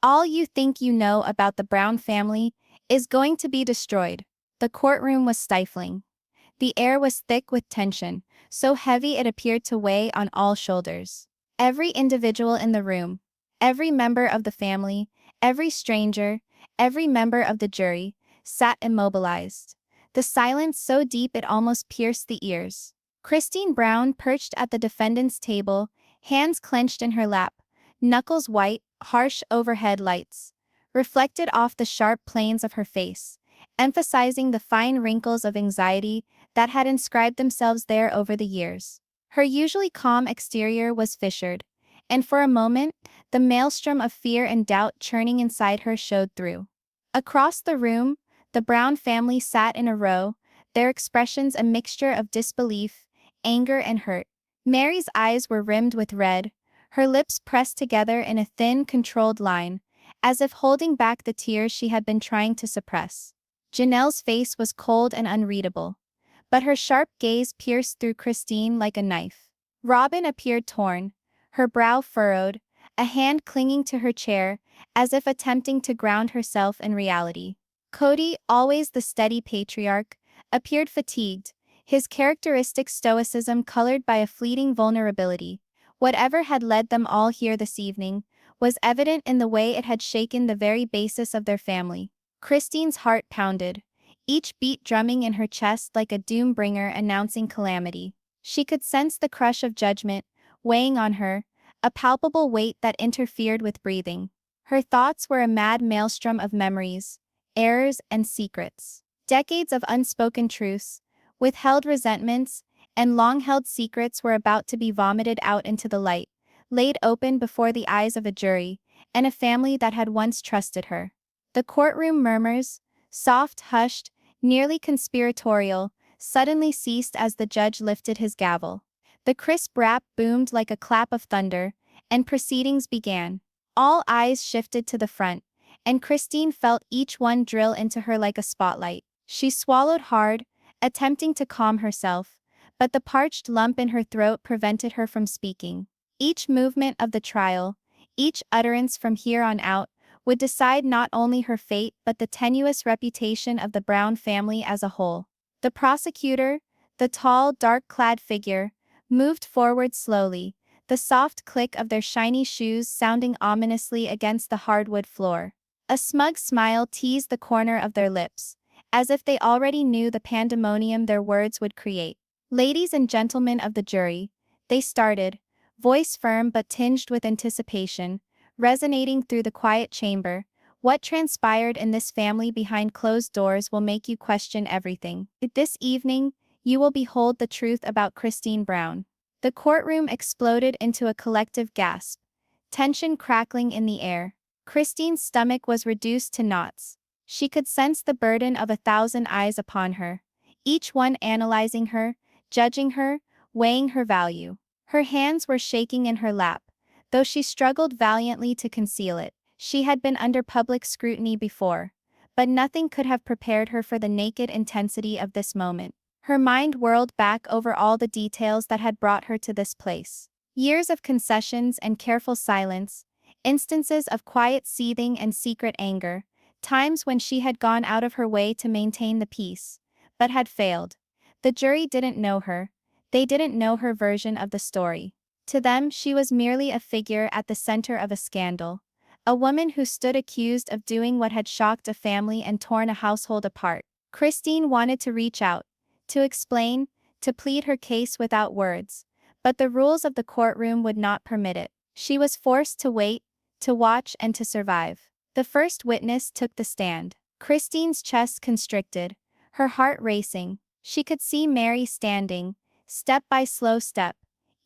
All you think you know about the Brown family is going to be destroyed. The courtroom was stifling. The air was thick with tension, so heavy it appeared to weigh on all shoulders. Every individual in the room, every member of the family, every stranger, every member of the jury, sat immobilized. The silence so deep it almost pierced the ears. Christine Brown perched at the defendant's table, hands clenched in her lap, knuckles white, harsh overhead lights reflected off the sharp planes of her face, emphasizing the fine wrinkles of anxiety that had inscribed themselves there over the years. Her usually calm exterior was fissured, and for a moment, the maelstrom of fear and doubt churning inside her showed through. Across the room, the Brown family sat in a row, their expressions a mixture of disbelief, anger, and hurt. Mary's eyes were rimmed with red, her lips pressed together in a thin, controlled line, as if holding back the tears she had been trying to suppress. Janelle's face was cold and unreadable, but her sharp gaze pierced through Christine like a knife. Robin appeared torn, her brow furrowed, a hand clinging to her chair, as if attempting to ground herself in reality. Cody, always the steady patriarch, appeared fatigued, his characteristic stoicism colored by a fleeting vulnerability. Whatever had led them all here this evening was evident in the way it had shaken the very basis of their family. Christine's heart pounded, each beat drumming in her chest like a doom bringer announcing calamity. She could sense the crush of judgment weighing on her, a palpable weight that interfered with breathing. Her thoughts were a mad maelstrom of memories, errors, and secrets. Decades of unspoken truths, withheld resentments, and long-held secrets were about to be vomited out into the light, laid open before the eyes of a jury and a family that had once trusted her. The courtroom murmurs, soft, hushed, nearly conspiratorial, suddenly ceased as the judge lifted his gavel. The crisp rap boomed like a clap of thunder, and proceedings began. All eyes shifted to the front, and Christine felt each one drill into her like a spotlight. She swallowed hard, attempting to calm herself, but the parched lump in her throat prevented her from speaking. Each movement of the trial, each utterance from here on out, would decide not only her fate but the tenuous reputation of the Brown family as a whole. The prosecutor, the tall, dark-clad figure, moved forward slowly, the soft click of their shiny shoes sounding ominously against the hardwood floor. A smug smile teased the corner of their lips, as if they already knew the pandemonium their words would create. "Ladies and gentlemen of the jury," they started, voice firm but tinged with anticipation, resonating through the quiet chamber. "What transpired in this family behind closed doors will make you question everything. This evening, you will behold the truth about Christine Brown." The courtroom exploded into a collective gasp, tension crackling in the air. Christine's stomach was reduced to knots. She could sense the burden of 1,000 eyes upon her, each one analyzing her, judging her, weighing her value. Her hands were shaking in her lap, though she struggled valiantly to conceal it. She had been under public scrutiny before, but nothing could have prepared her for the naked intensity of this moment. Her mind whirled back over all the details that had brought her to this place. Years of concessions and careful silence, instances of quiet seething and secret anger, times when she had gone out of her way to maintain the peace, but had failed. The jury didn't know her. They didn't know her version of the story. To them, she was merely a figure at the center of a scandal, a woman who stood accused of doing what had shocked a family and torn a household apart. Christine wanted to reach out, to explain, to plead her case without words, but the rules of the courtroom would not permit it. She was forced to wait, to watch, and to survive. The first witness took the stand. Christine's chest constricted, her heart racing. She could see Mary standing, step by slow step,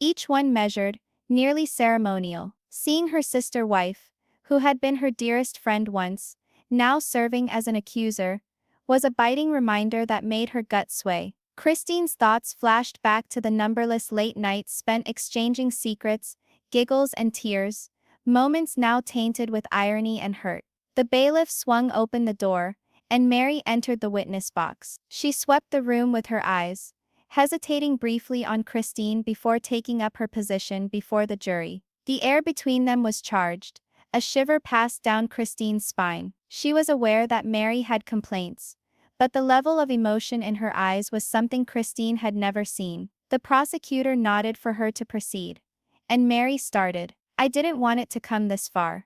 each one measured, nearly ceremonial. Seeing her sister wife, who had been her dearest friend once, now serving as an accuser, was a biting reminder that made her gut sway. Christine's thoughts flashed back to the numberless late nights spent exchanging secrets, giggles, and tears, moments now tainted with irony and hurt. The bailiff swung open the door, and Mary entered the witness box. She swept the room with her eyes, hesitating briefly on Christine before taking up her position before the jury. The air between them was charged, A shiver passed down Christine's spine. She was aware that Mary had complaints, but the level of emotion in her eyes was something Christine had never seen. The prosecutor nodded for her to proceed, and Mary started. "I didn't want it to come this far,"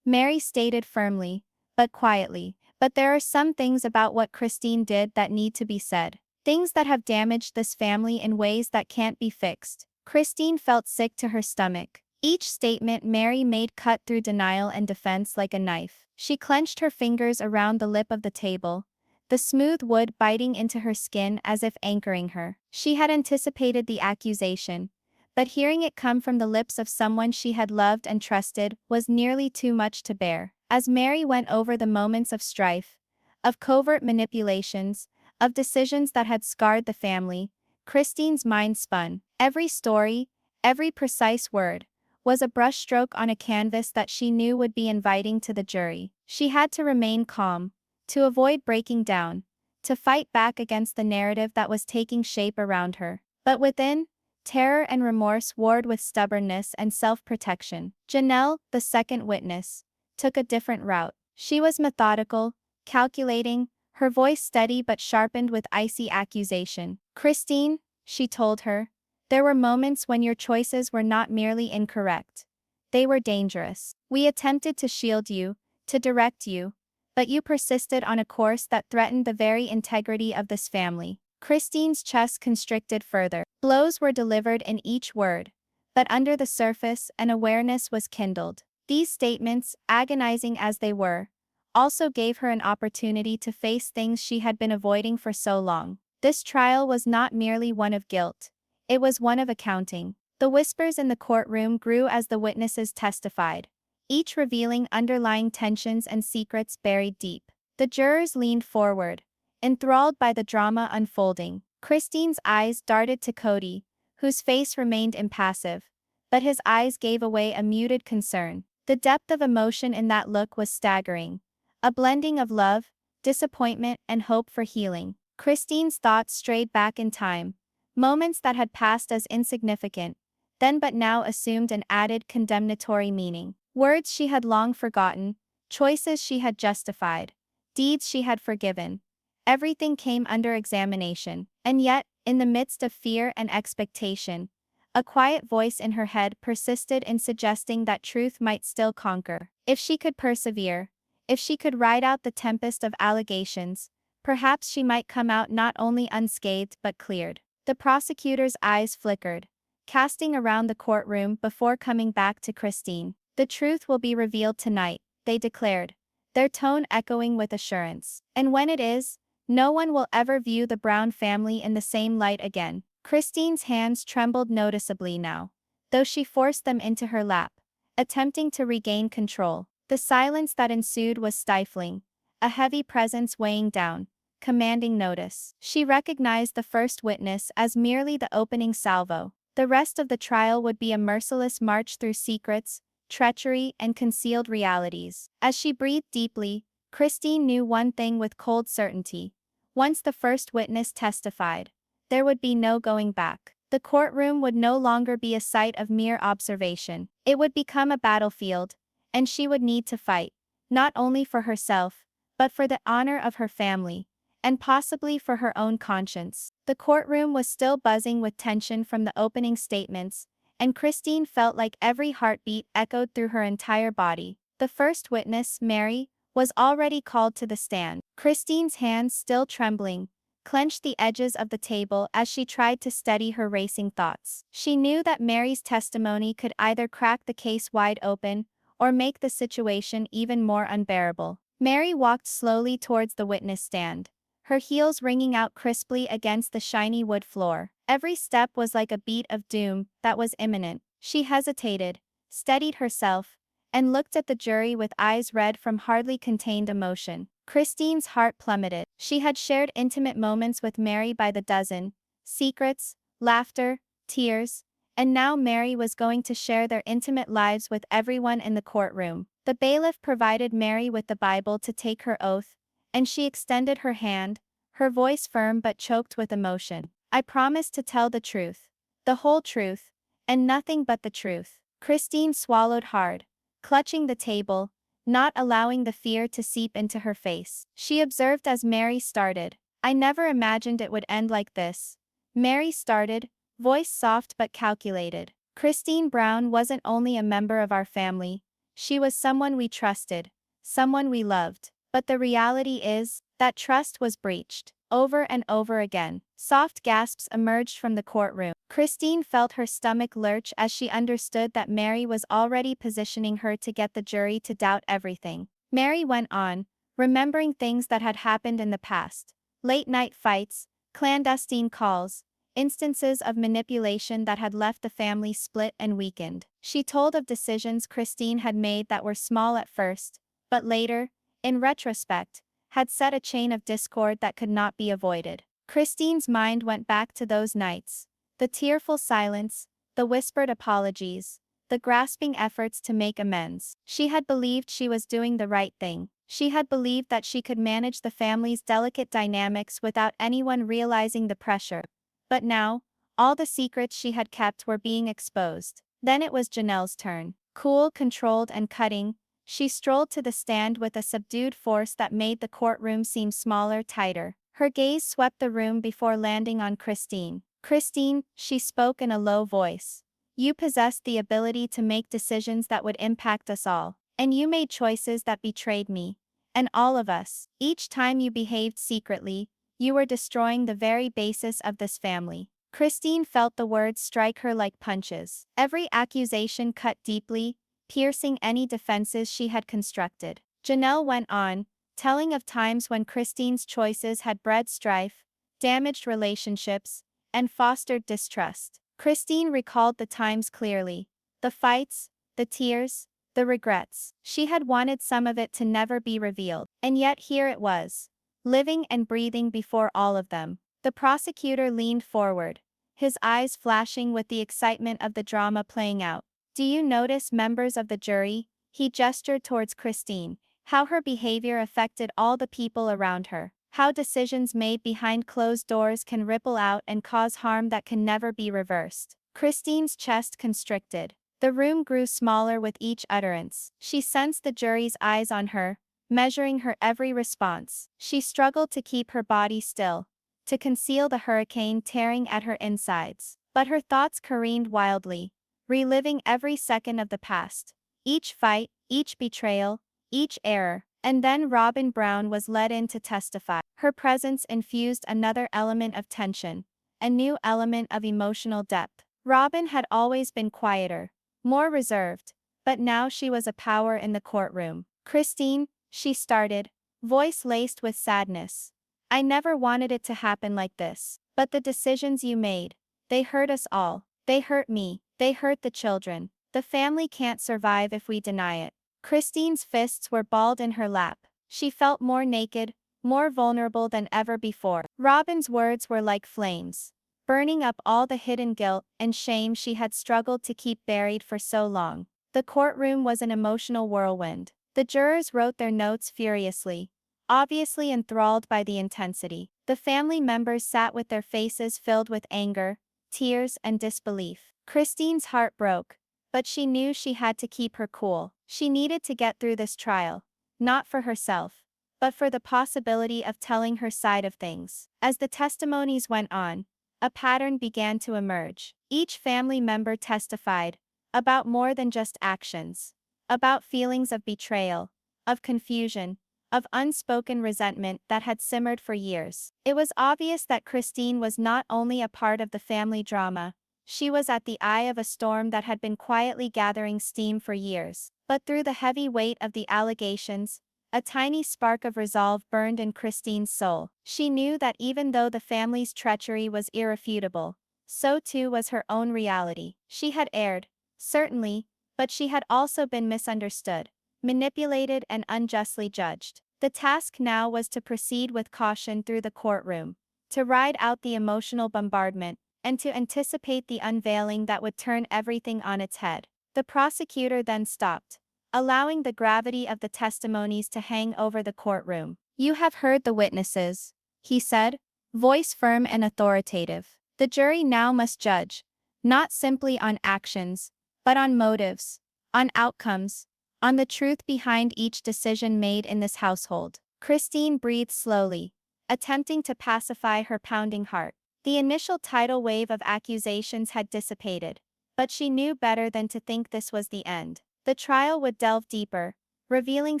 Mary stated firmly, but quietly. "But there are some things about what Christine did that need to be said. Things that have damaged this family in ways that can't be fixed." Christine felt sick to her stomach. Each statement Mary made cut through denial and defense like a knife. She clenched her fingers around the lip of the table, the smooth wood biting into her skin as if anchoring her. She had anticipated the accusation, but hearing it come from the lips of someone she had loved and trusted was nearly too much to bear. As Mary went over the moments of strife, of covert manipulations, of decisions that had scarred the family, Christine's mind spun. Every story, every precise word, was a brushstroke on a canvas that she knew would be inviting to the jury. She had to remain calm, to avoid breaking down, to fight back against the narrative that was taking shape around her. But within, terror and remorse warred with stubbornness and self-protection. Janelle, the second witness, took a different route. She was methodical, calculating, her voice steady but sharpened with icy accusation. "Christine," she told her, "there were moments when your choices were not merely incorrect. They were dangerous. We attempted to shield you, to direct you, but you persisted on a course that threatened the very integrity of this family." Christine's chest constricted further. Blows were delivered in each word, but under the surface an awareness was kindled. These statements, agonizing as they were, also gave her an opportunity to face things she had been avoiding for so long. This trial was not merely one of guilt, it was one of accounting. The whispers in the courtroom grew as the witnesses testified, each revealing underlying tensions and secrets buried deep. The jurors leaned forward, enthralled by the drama unfolding. Christine's eyes darted to Cody, whose face remained impassive, but his eyes gave away a muted concern. The depth of emotion in that look was staggering, a blending of love, disappointment, and hope for healing. Christine's thoughts strayed back in time, moments that had passed as insignificant, then but now assumed an added condemnatory meaning. Words she had long forgotten, choices she had justified, deeds she had forgiven. Everything came under examination, and yet, in the midst of fear and expectation, a quiet voice in her head persisted in suggesting that truth might still conquer. If she could persevere, if she could ride out the tempest of allegations, perhaps she might come out not only unscathed but cleared. The prosecutor's eyes flickered, casting around the courtroom before coming back to Christine. "The truth will be revealed tonight," they declared, their tone echoing with assurance. "And when it is, no one will ever view the Brown family in the same light again." Christine's hands trembled noticeably now, though she forced them into her lap, attempting to regain control. The silence that ensued was stifling, a heavy presence weighing down, commanding notice. She recognized the first witness as merely the opening salvo. The rest of the trial would be a merciless march through secrets, treachery, and concealed realities. As she breathed deeply, Christine knew one thing with cold certainty. Once the first witness testified, there would be no going back. The courtroom would no longer be a site of mere observation. It would become a battlefield, and she would need to fight, not only for herself, but for the honor of her family, and possibly for her own conscience. The courtroom was still buzzing with tension from the opening statements, and Christine felt like every heartbeat echoed through her entire body. The first witness, Mary, was already called to the stand. Christine's hands, still trembling, clenched the edges of the table as she tried to steady her racing thoughts. She knew that Mary's testimony could either crack the case wide open or make the situation even more unbearable. Mary walked slowly towards the witness stand, her heels ringing out crisply against the shiny wood floor. Every step was like a beat of doom that was imminent. She hesitated, steadied herself, and looked at the jury with eyes red from hardly contained emotion. Christine's heart plummeted. She had shared intimate moments with Mary by the dozen, secrets, laughter, tears, and now Mary was going to share their intimate lives with everyone in the courtroom. The bailiff provided Mary with the Bible to take her oath, and she extended her hand, her voice firm but choked with emotion. "I promise to tell the truth, the whole truth, and nothing but the truth." Christine swallowed hard, clutching the table, not allowing the fear to seep into her face. She observed as Mary started. "I never imagined it would end like this." Mary started, voice soft but calculated. "Christine Brown wasn't only a member of our family, she was someone we trusted, someone we loved. But the reality is, that trust was breached. Over and over again." Soft gasps emerged from the courtroom. Christine felt her stomach lurch as she understood that Mary was already positioning her to get the jury to doubt everything. Mary went on, remembering things that had happened in the past. Late-night fights, clandestine calls, instances of manipulation that had left the family split and weakened. She told of decisions Christine had made that were small at first, but later, in retrospect, had set a chain of discord that could not be avoided. Christine's mind went back to those nights. The tearful silence, the whispered apologies, the grasping efforts to make amends. She had believed she was doing the right thing. She had believed that she could manage the family's delicate dynamics without anyone realizing the pressure. But now, all the secrets she had kept were being exposed. Then it was Janelle's turn. Cool, controlled and cutting, she strolled to the stand with a subdued force that made the courtroom seem smaller, tighter. Her gaze swept the room before landing on Christine. "Christine," she spoke in a low voice. "You possessed the ability to make decisions that would impact us all. And you made choices that betrayed me. And all of us. Each time you behaved secretly, you were destroying the very basis of this family." Christine felt the words strike her like punches. Every accusation cut deeply, piercing any defenses she had constructed. Janelle went on, telling of times when Christine's choices had bred strife, damaged relationships, and fostered distrust. Christine recalled the times clearly. The fights, the tears, the regrets. She had wanted some of it to never be revealed. And yet here it was, living and breathing before all of them. The prosecutor leaned forward, his eyes flashing with the excitement of the drama playing out. "Do you notice, members of the jury?" He gestured towards Christine. "How her behavior affected all the people around her. How decisions made behind closed doors can ripple out and cause harm that can never be reversed." Christine's chest constricted. The room grew smaller with each utterance. She sensed the jury's eyes on her, measuring her every response. She struggled to keep her body still, to conceal the hurricane tearing at her insides. But her thoughts careened wildly, reliving every second of the past. Each fight, each betrayal, each error. And then Robin Brown was led in to testify. Her presence infused another element of tension, a new element of emotional depth. Robin had always been quieter, more reserved, but now she was a power in the courtroom. "Christine," she started, voice laced with sadness. "I never wanted it to happen like this. But the decisions you made, they hurt us all. They hurt me. They hurt the children. The family can't survive if we deny it." Christine's fists were balled in her lap. She felt more naked, more vulnerable than ever before. Robin's words were like flames, burning up all the hidden guilt and shame she had struggled to keep buried for so long. The courtroom was an emotional whirlwind. The jurors wrote their notes furiously, obviously enthralled by the intensity. The family members sat with their faces filled with anger, tears, and disbelief. Christine's heart broke, but she knew she had to keep her cool. She needed to get through this trial, not for herself, but for the possibility of telling her side of things. As the testimonies went on, a pattern began to emerge. Each family member testified about more than just actions, about feelings of betrayal, of confusion, of unspoken resentment that had simmered for years. It was obvious that Christine was not only a part of the family drama, she was at the eye of a storm that had been quietly gathering steam for years. But through the heavy weight of the allegations, a tiny spark of resolve burned in Christine's soul. She knew that even though the family's treachery was irrefutable, so too was her own reality. She had erred, certainly, but she had also been misunderstood, manipulated and unjustly judged. The task now was to proceed with caution through the courtroom, to ride out the emotional bombardment, and to anticipate the unveiling that would turn everything on its head. The prosecutor then stopped, allowing the gravity of the testimonies to hang over the courtroom. "You have heard the witnesses," he said, voice firm and authoritative. "The jury now must judge, not simply on actions, but on motives, on outcomes, on the truth behind each decision made in this household. Christine breathed slowly, attempting to pacify her pounding heart. The initial tidal wave of accusations had dissipated, but she knew better than to think this was the end. The trial would delve deeper, revealing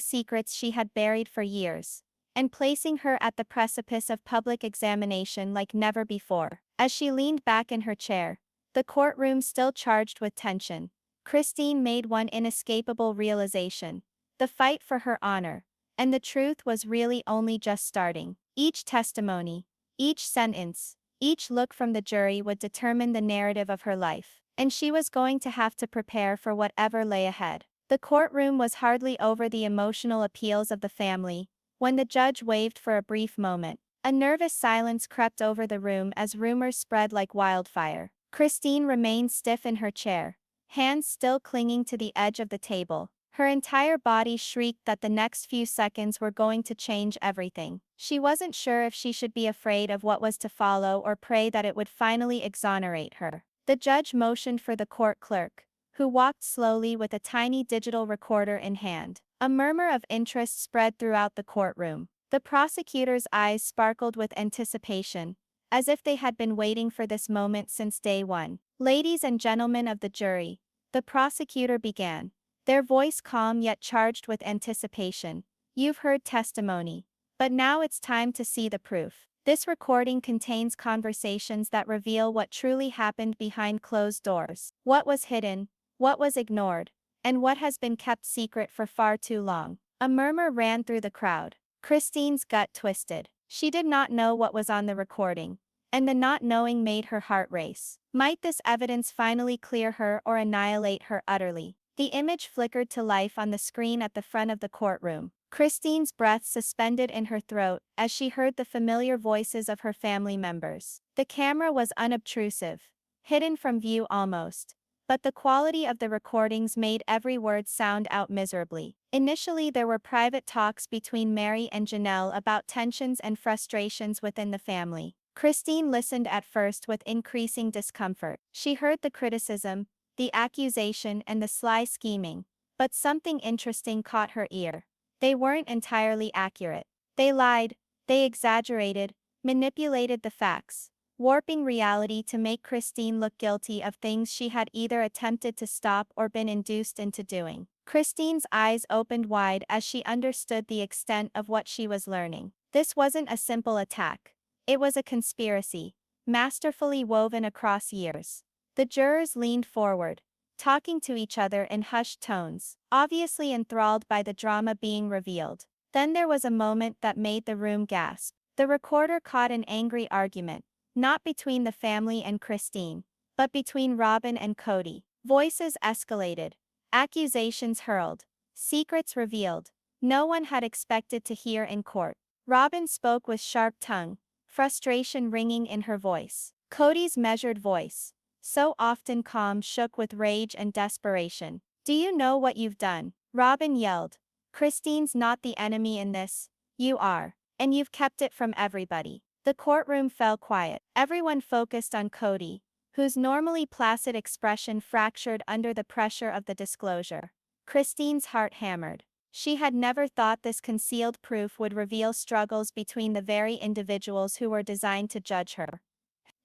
secrets she had buried for years, and placing her at the precipice of public examination like never before. As she leaned back in her chair, the courtroom still charged with tension, Christine made one inescapable realization: the fight for her honor and the truth was really only just starting. Each testimony, each sentence, each look from the jury would determine the narrative of her life, and she was going to have to prepare for whatever lay ahead. The courtroom was hardly over the emotional appeals of the family when the judge waved for a brief moment. A nervous silence crept over the room as rumors spread like wildfire. Christine remained stiff in her chair, hands still clinging to the edge of the table. Her entire body shrieked that the next few seconds were going to change everything. She wasn't sure if she should be afraid of what was to follow or pray that it would finally exonerate her. The judge motioned for the court clerk, who walked slowly with a tiny digital recorder in hand. A murmur of interest spread throughout the courtroom. The prosecutor's eyes sparkled with anticipation, as if they had been waiting for this moment since day one. "Ladies and gentlemen of the jury," the prosecutor began, their voice calm yet charged with anticipation, "you've heard testimony, but now it's time to see the proof. This recording contains conversations that reveal what truly happened behind closed doors, what was hidden, what was ignored, and what has been kept secret for far too long." A murmur ran through the crowd. Christine's gut twisted. She did not know what was on the recording, and the not knowing made her heart race. Might this evidence finally clear her or annihilate her utterly? The image flickered to life on the screen at the front of the courtroom. Christine's breath suspended in her throat as she heard the familiar voices of her family members. The camera was unobtrusive, hidden from view almost, but the quality of the recordings made every word sound out miserably. Initially, there were private talks between Mary and Janelle about tensions and frustrations within the family. Christine listened at first with increasing discomfort. She heard the criticism, the accusation, and the sly scheming, but something interesting caught her ear. They weren't entirely accurate. They lied, they exaggerated, manipulated the facts, warping reality to make Christine look guilty of things she had either attempted to stop or been induced into doing. Christine's eyes opened wide as she understood the extent of what she was learning. This wasn't a simple attack. It was a conspiracy, masterfully woven across years. The jurors leaned forward, talking to each other in hushed tones, obviously enthralled by the drama being revealed. Then there was a moment that made the room gasp. The recorder caught an angry argument, not between the family and Christine, but between Robin and Cody. Voices escalated, accusations hurled, secrets revealed no one had expected to hear in court. Robin spoke with sharp tongue, frustration ringing in her voice. Cody's measured voice, so often calm, shook with rage and desperation. "Do you know what you've done?" Robin yelled. "Christine's not the enemy in this, you are, and you've kept it from everybody." The courtroom fell quiet. Everyone focused on Cody, whose normally placid expression fractured under the pressure of the disclosure. Christine's heart hammered. She had never thought this concealed proof would reveal struggles between the very individuals who were designed to judge her.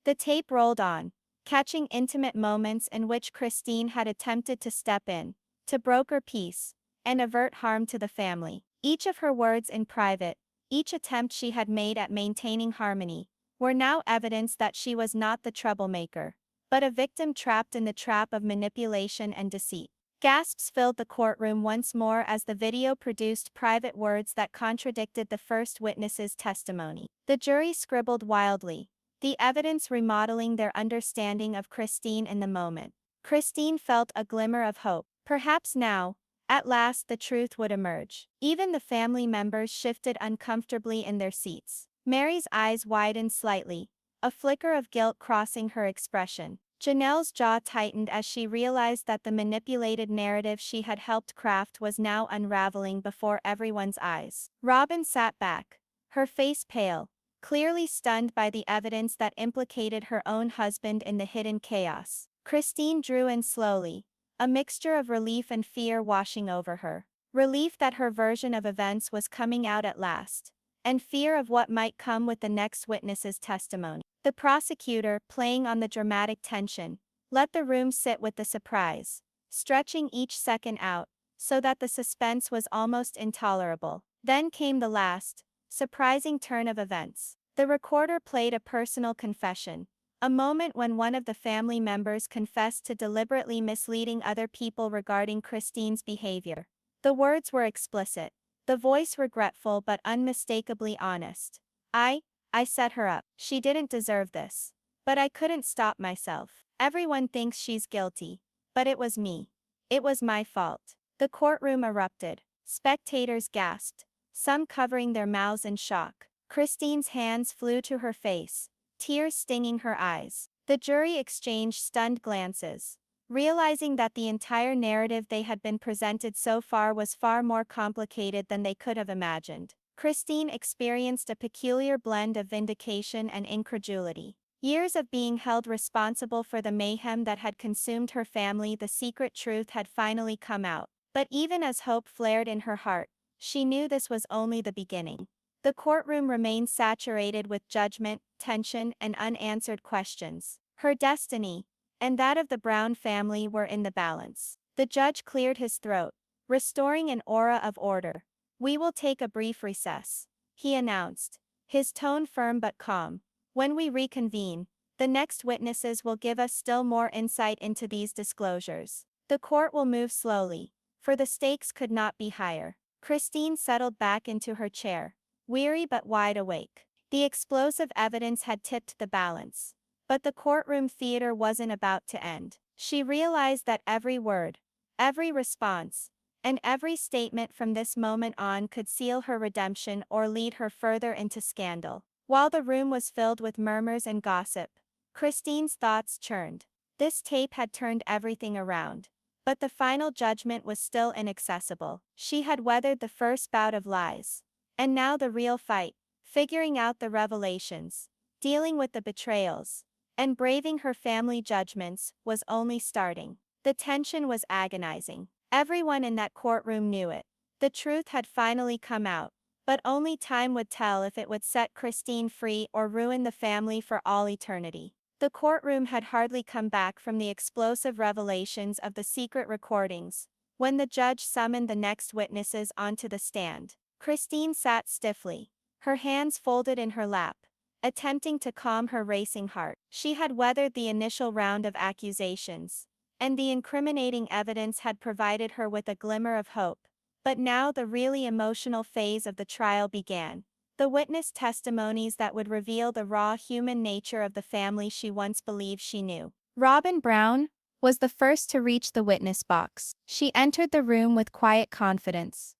The tape rolled on, catching intimate moments in which Christine had attempted to step in, to broker peace, and avert harm to the family. Each of her words in private, each attempt she had made at maintaining harmony, were now evidence that she was not the troublemaker, but a victim trapped in the trap of manipulation and deceit. Gasps filled the courtroom once more as the video produced private words that contradicted the first witness's testimony. The jury scribbled wildly, the evidence remodeling their understanding of Christine in the moment. Christine felt a glimmer of hope. Perhaps now, at last, the truth would emerge. Even the family members shifted uncomfortably in their seats. Mary's eyes widened slightly, a flicker of guilt crossing her expression. Janelle's jaw tightened as she realized that the manipulated narrative she had helped craft was now unraveling before everyone's eyes. Robin sat back, her face pale, clearly stunned by the evidence that implicated her own husband in the hidden chaos. Christine drew in slowly, a mixture of relief and fear washing over her. Relief that her version of events was coming out at last, and fear of what might come with the next witness's testimony. The prosecutor, playing on the dramatic tension, let the room sit with the surprise, stretching each second out, so that the suspense was almost intolerable. Then came the last, surprising turn of events. The recorder played a personal confession, a moment when one of the family members confessed to deliberately misleading other people regarding Christine's behavior. The words were explicit, the voice regretful but unmistakably honest. I set her up. She didn't deserve this. But I couldn't stop myself. Everyone thinks she's guilty. But it was me. It was my fault. The courtroom erupted. Spectators gasped, some covering their mouths in shock. Christine's hands flew to her face, tears stinging her eyes. The jury exchanged stunned glances, realizing that the entire narrative they had been presented so far was far more complicated than they could have imagined. Christine experienced a peculiar blend of vindication and incredulity. Years of being held responsible for the mayhem that had consumed her family, the secret truth had finally come out. But even as hope flared in her heart, she knew this was only the beginning. The courtroom remained saturated with judgment, tension, and unanswered questions. Her destiny, and that of the Brown family, were in the balance. The judge cleared his throat, restoring an aura of order. "We will take a brief recess," he announced, his tone firm but calm. "When we reconvene, the next witnesses will give us still more insight into these disclosures. The court will move slowly, for the stakes could not be higher." Christine settled back into her chair, weary but wide awake. The explosive evidence had tipped the balance. But the courtroom theater wasn't about to end. She realized that every word, every response, and every statement from this moment on could seal her redemption or lead her further into scandal. While the room was filled with murmurs and gossip, Christine's thoughts churned. This tape had turned everything around. But the final judgment was still inaccessible. She had weathered the first bout of lies. And now the real fight, figuring out the revelations, dealing with the betrayals, and braving her family judgments, was only starting. The tension was agonizing. Everyone in that courtroom knew it. The truth had finally come out, but only time would tell if it would set Christine free or ruin the family for all eternity. The courtroom had hardly come back from the explosive revelations of the secret recordings when the judge summoned the next witnesses onto the stand. Christine sat stiffly, her hands folded in her lap, attempting to calm her racing heart. She had weathered the initial round of accusations, and the incriminating evidence had provided her with a glimmer of hope. But now the really emotional phase of the trial began. The witness testimonies that would reveal the raw human nature of the family she once believed she knew. Robin Brown was the first to reach the witness box. She entered the room with quiet confidence,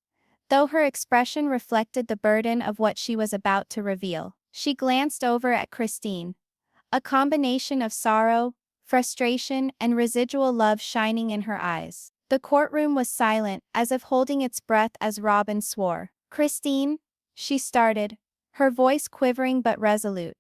though her expression reflected the burden of what she was about to reveal. She glanced over at Christine, a combination of sorrow, frustration, and residual love shining in her eyes. The courtroom was silent, as if holding its breath as Robin swore. "Christine," she started, her voice quivering but resolute,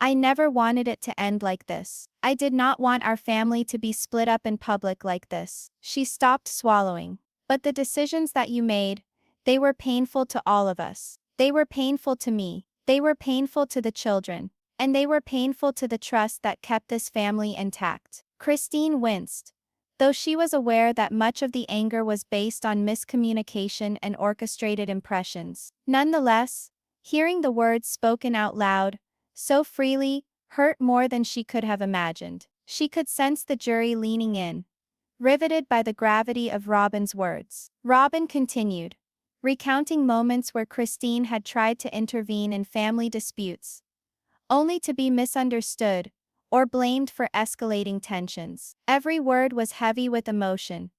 "I never wanted it to end like this. I did not want our family to be split up in public like this." She stopped, swallowing. "But the decisions that you made, they were painful to all of us. They were painful to me. They were painful to the children. And they were painful to the trust that kept this family intact." Christine winced, though she was aware that much of the anger was based on miscommunication and orchestrated impressions. Nonetheless, hearing the words spoken out loud, so freely, hurt more than she could have imagined. She could sense the jury leaning in, riveted by the gravity of Robin's words. Robin continued, recounting moments where Christine had tried to intervene in family disputes, only to be misunderstood or blamed for escalating tensions. Every word was heavy with emotion,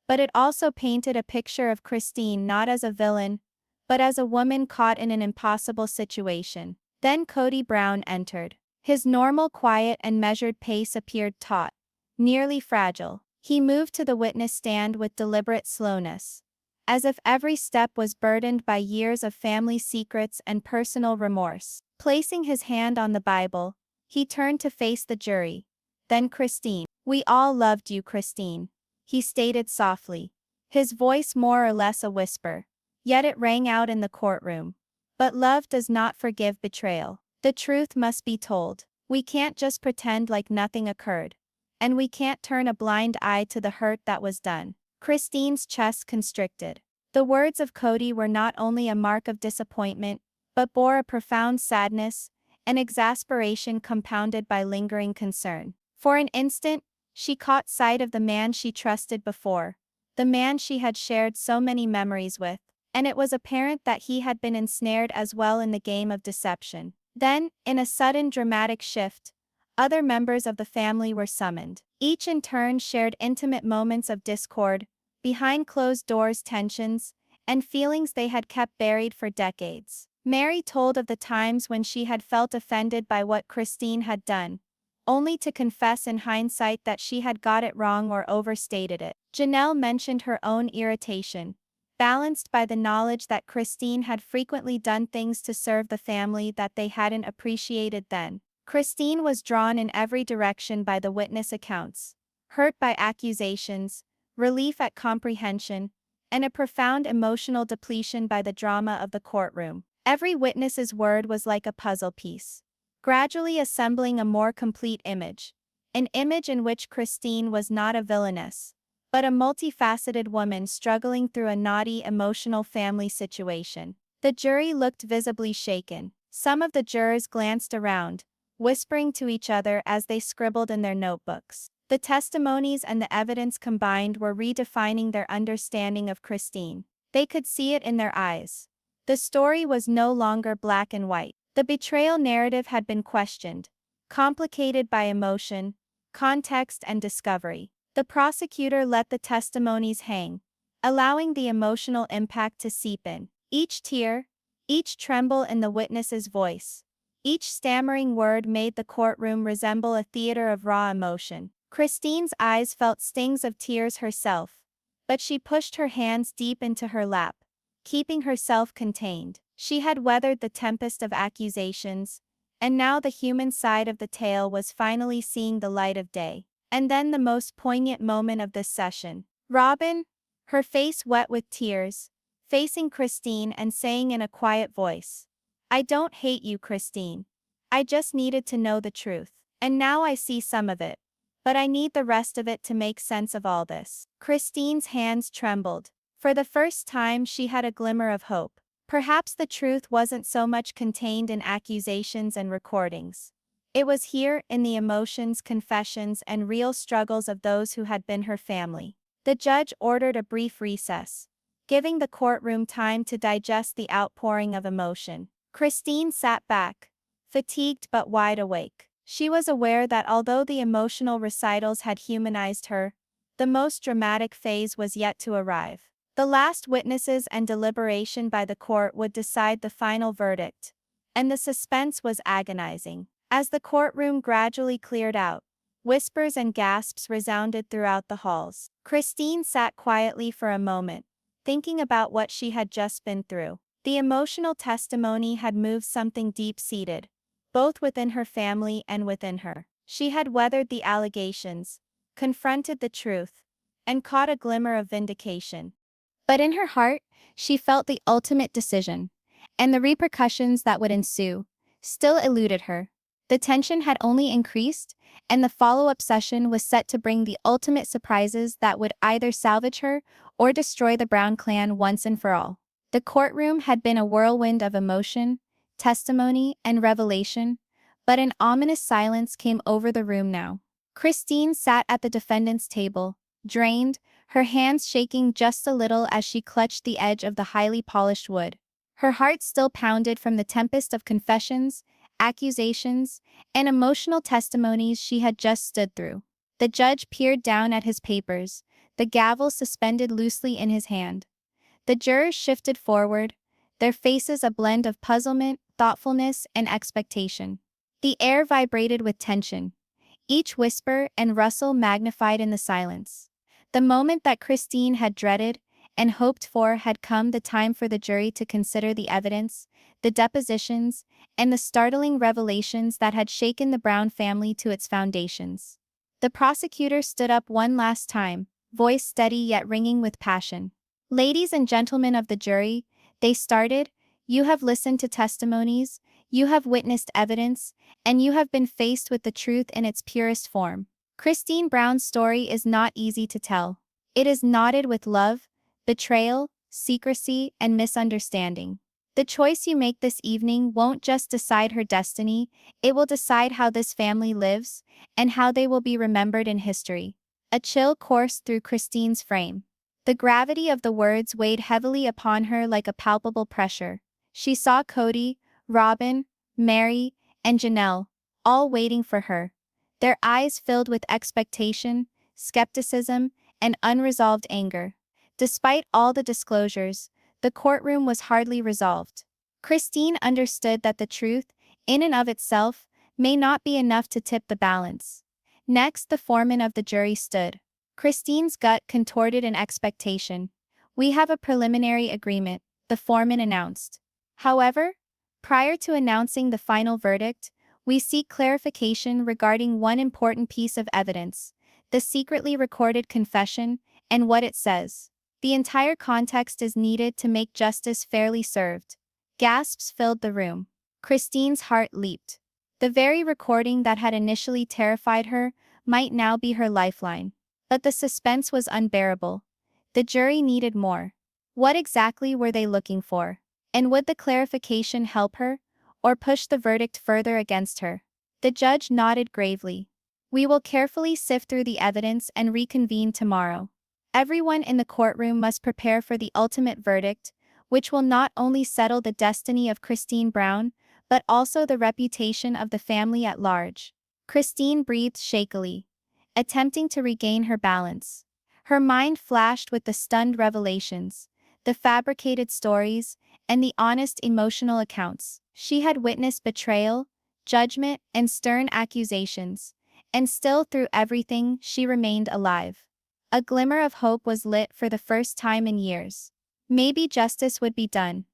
but it also painted a picture of Christine not as a villain, but as a woman caught in an impossible situation. Then Cody Brown entered. His normal quiet and measured pace appeared taut, nearly fragile. He moved to the witness stand with deliberate slowness, as if every step was burdened by years of family secrets and personal remorse. Placing his hand on the Bible, he turned to face the jury. Then Christine. "We all loved you, Christine," he stated softly, his voice more or less a whisper. Yet it rang out in the courtroom. But love does not forgive betrayal. The truth must be told. We can't just pretend like nothing occurred. And we can't turn a blind eye to the hurt that was done. Christine's chest constricted. The words of Cody were not only a mark of disappointment, but bore a profound sadness, an exasperation compounded by lingering concern. For an instant, she caught sight of the man she trusted before, the man she had shared so many memories with, and it was apparent that he had been ensnared as well in the game of deception. Then, in a sudden dramatic shift, other members of the family were summoned. Each in turn shared intimate moments of discord, behind closed doors tensions, and feelings they had kept buried for decades. Mary told of the times when she had felt offended by what Christine had done, only to confess in hindsight that she had got it wrong or overstated it. Janelle mentioned her own irritation, balanced by the knowledge that Christine had frequently done things to serve the family that they hadn't appreciated then. Christine was drawn in every direction by the witness accounts, hurt by accusations, relief at comprehension, and a profound emotional depletion by the drama of the courtroom. Every witness's word was like a puzzle piece, gradually assembling a more complete image, an image in which Christine was not a villainess, but a multifaceted woman struggling through a knotty emotional family situation. The jury looked visibly shaken. Some of the jurors glanced around, whispering to each other as they scribbled in their notebooks. The testimonies and the evidence combined were redefining their understanding of Christine. They could see it in their eyes. The story was no longer black and white. The betrayal narrative had been questioned, complicated by emotion, context, and discovery. The prosecutor let the testimonies hang, allowing the emotional impact to seep in. Each tear, each tremble in the witness's voice, each stammering word made the courtroom resemble a theater of raw emotion. Christine's eyes felt stings of tears herself, but she pushed her hands deep into her lap, keeping herself contained. She had weathered the tempest of accusations, and now the human side of the tale was finally seeing the light of day. And then the most poignant moment of this session. Robin, her face wet with tears, facing Christine and saying in a quiet voice, "I don't hate you, Christine. I just needed to know the truth. And now I see some of it. But I need the rest of it to make sense of all this." Christine's hands trembled. For the first time she had a glimmer of hope. Perhaps the truth wasn't so much contained in accusations and recordings. It was here in the emotions, confessions, and real struggles of those who had been her family. The judge ordered a brief recess, giving the courtroom time to digest the outpouring of emotion. Christine sat back, fatigued but wide awake. She was aware that although the emotional recitals had humanized her, the most dramatic phase was yet to arrive. The last witnesses and deliberation by the court would decide the final verdict, and the suspense was agonizing. As the courtroom gradually cleared out, whispers and gasps resounded throughout the halls. Christine sat quietly for a moment, thinking about what she had just been through. The emotional testimony had moved something deep-seated, both within her family and within her. She had weathered the allegations, confronted the truth, and caught a glimmer of vindication. But in her heart, she felt the ultimate decision, and the repercussions that would ensue still eluded her. The tension had only increased, and the follow-up session was set to bring the ultimate surprises that would either salvage her or destroy the Brown clan once and for all. The courtroom had been a whirlwind of emotion, testimony, and revelation, but an ominous silence came over the room now. Christine sat at the defendant's table, drained, her hands shaking just a little as she clutched the edge of the highly polished wood. Her heart still pounded from the tempest of confessions, accusations, and emotional testimonies she had just stood through. The judge peered down at his papers, the gavel suspended loosely in his hand. The jurors shifted forward, their faces a blend of puzzlement, thoughtfulness, and expectation. The air vibrated with tension, each whisper and rustle magnified in the silence. The moment that Christine had dreaded and hoped for had come, the time for the jury to consider the evidence, the depositions, and the startling revelations that had shaken the Brown family to its foundations. The prosecutor stood up one last time, voice steady yet ringing with passion. Ladies and gentlemen of the jury, they started, you have listened to testimonies, you have witnessed evidence, and you have been faced with the truth in its purest form. Christine Brown's story is not easy to tell. It is knotted with love, betrayal, secrecy, and misunderstanding. The choice you make this evening won't just decide her destiny, it will decide how this family lives, and how they will be remembered in history. A chill coursed through Christine's frame. The gravity of the words weighed heavily upon her like a palpable pressure. She saw Cody, Robin, Mary, and Janelle, all waiting for her. Their eyes filled with expectation, skepticism, and unresolved anger. Despite all the disclosures, the courtroom was hardly resolved. Christine understood that the truth, in and of itself, may not be enough to tip the balance. Next, the foreman of the jury stood. Christine's gut contorted in expectation. "We have a preliminary agreement," the foreman announced. "However, prior to announcing the final verdict, we seek clarification regarding one important piece of evidence, the secretly recorded confession, and what it says. The entire context is needed to make justice fairly served." Gasps filled the room. Christine's heart leaped. The very recording that had initially terrified her might now be her lifeline. But the suspense was unbearable. The jury needed more. What exactly were they looking for? And would the clarification help her, or push the verdict further against her? The judge nodded gravely. "We will carefully sift through the evidence and reconvene tomorrow. Everyone in the courtroom must prepare for the ultimate verdict, which will not only settle the destiny of Christine Brown, but also the reputation of the family at large." Christine breathed shakily, attempting to regain her balance. Her mind flashed with the stunned revelations, the fabricated stories, and the honest emotional accounts. She had witnessed betrayal, judgment, and stern accusations, and still through everything she remained alive. A glimmer of hope was lit for the first time in years. Maybe justice would be done.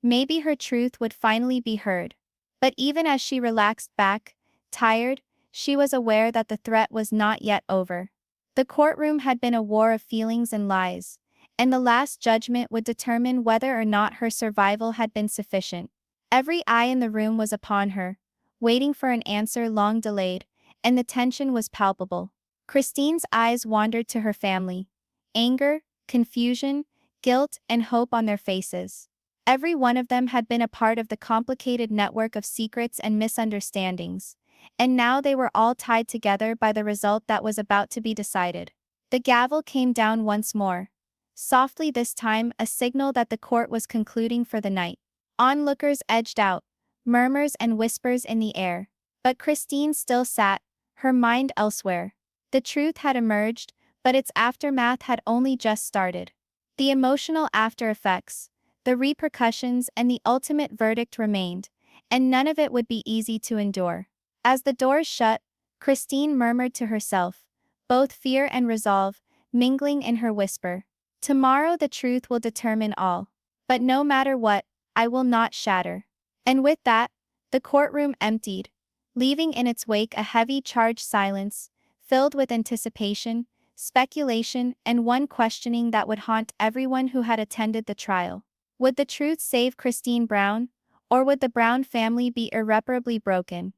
Maybe her truth would finally be heard. But even as she relaxed back, tired, she was aware that the threat was not yet over. The courtroom had been a war of feelings and lies, and the last judgment would determine whether or not her survival had been sufficient. Every eye in the room was upon her, waiting for an answer long delayed, and the tension was palpable. Christine's eyes wandered to her family. Anger, confusion, guilt, and hope on their faces. Every one of them had been a part of the complicated network of secrets and misunderstandings, and now they were all tied together by the result that was about to be decided. The gavel came down once more. Softly this time, a signal that the court was concluding for the night. Onlookers edged out, murmurs and whispers in the air. But Christine still sat, her mind elsewhere. The truth had emerged, but its aftermath had only just started. The emotional after effects, the repercussions, and the ultimate verdict remained, and none of it would be easy to endure. As the doors shut, Christine murmured to herself, both fear and resolve mingling in her whisper. "Tomorrow the truth will determine all. But no matter what, I will not shatter." And with that, the courtroom emptied, leaving in its wake a heavy charged silence, filled with anticipation, speculation, and one questioning that would haunt everyone who had attended the trial. Would the truth save Christine Brown, or would the Brown family be irreparably broken?